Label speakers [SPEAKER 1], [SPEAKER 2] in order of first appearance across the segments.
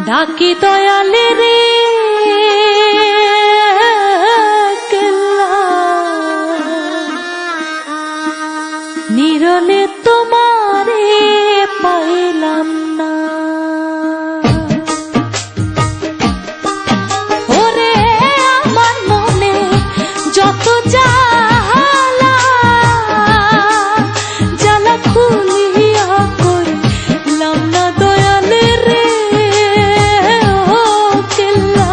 [SPEAKER 1] ডাকি দয়ালে রে নিরলে তোমারে পাইলাম না। ওরে আমার মনে যত জ্বালা জ্বালা খুলিয়া কইলাম না দয়ালে রে ও কেল্লা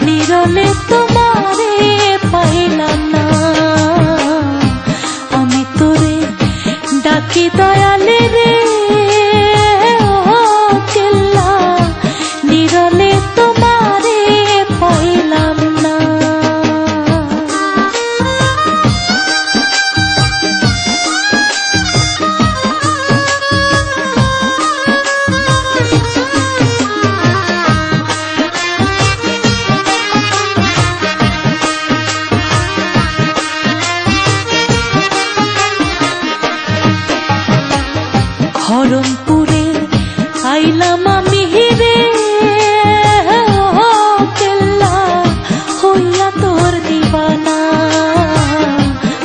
[SPEAKER 1] নিরলে তোমারে পাইলাম না। আমি তোরে ডাকি দয়ালে রে ও কেল্লা নিরলে তোমারে পাইলাম না। খরমপুরে আইলাম আমি রে ও কেল্লা হইয়া তোর দিবানা।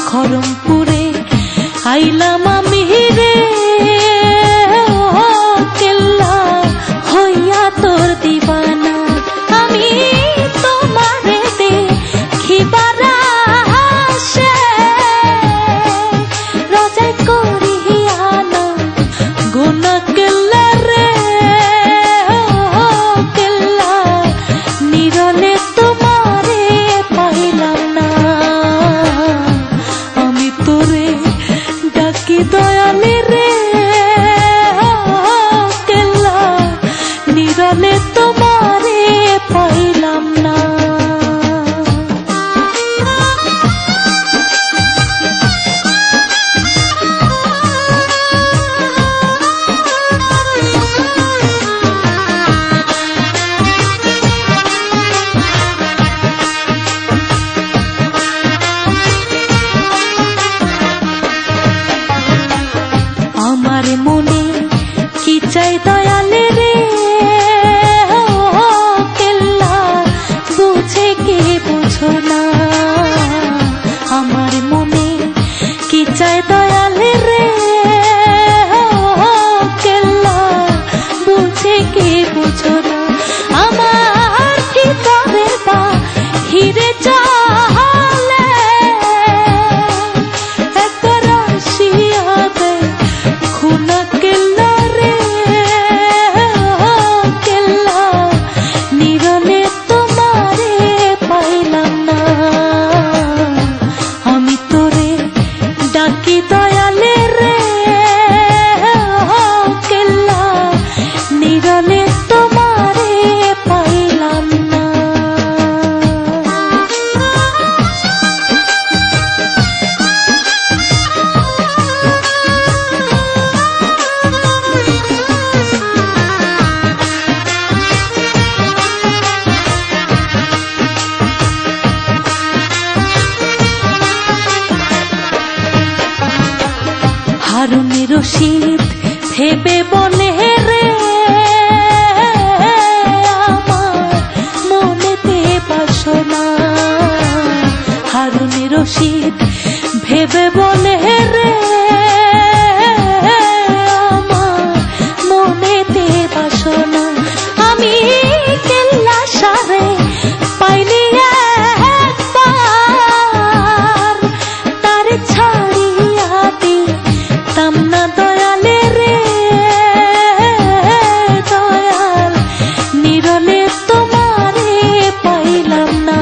[SPEAKER 1] খরমপুরে আইলাম আমি রে ও কেল্লা হইয়া তোর দিবানা। আমি তোমারে দেখিবার আশে রজাই করিয়া না গুনা কেল্লা রে ও কেল্লা নিরলে তোমারে পাইলাম না। আমি তোরে ডাকি দয়ালে রে ও কেল্লা নিরলে তোমারে পাইলাম না। আমার মনে কি চাই দয়ালে রে ও কেল্লা বুঝে কে বুঝো না। আমার মনে কি চাই দয়ালে রে ও কেল্লা বুঝে কে বুঝো না। আমার ভিতরের বাহিরে চলে একবার আসিয়া দে খুনা কেল্লা রে ও কেল্লা নিরলে তোমারে পাইলাম না। আমি তোরে ডাকি দয়ালে রে ও কেল্লা নিরলে তোমারে পাইলাম না। হারুনে রশিদ ভেবে বলে রে আমার মনেতে বাসনা। হারুনে রশিদ ভেবে বলে রে আমার মনেতে বাসনা। আমি কেল্লা সারে পাইনি একবার তার ছাড়িয়া দিতাম না দয়ালে রে দয়াল নিরলে তোমারে পাইলাম না।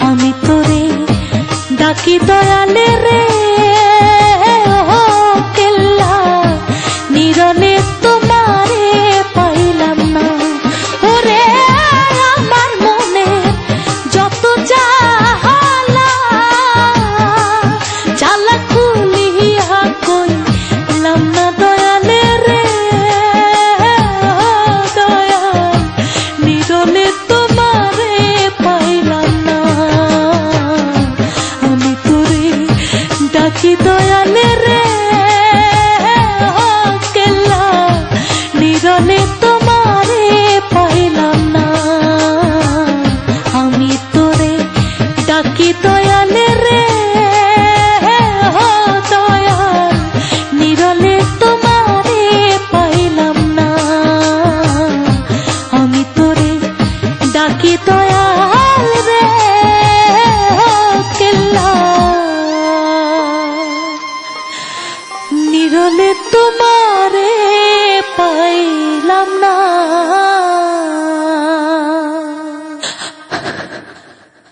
[SPEAKER 1] আমি তোরে ডাকি দয়ালে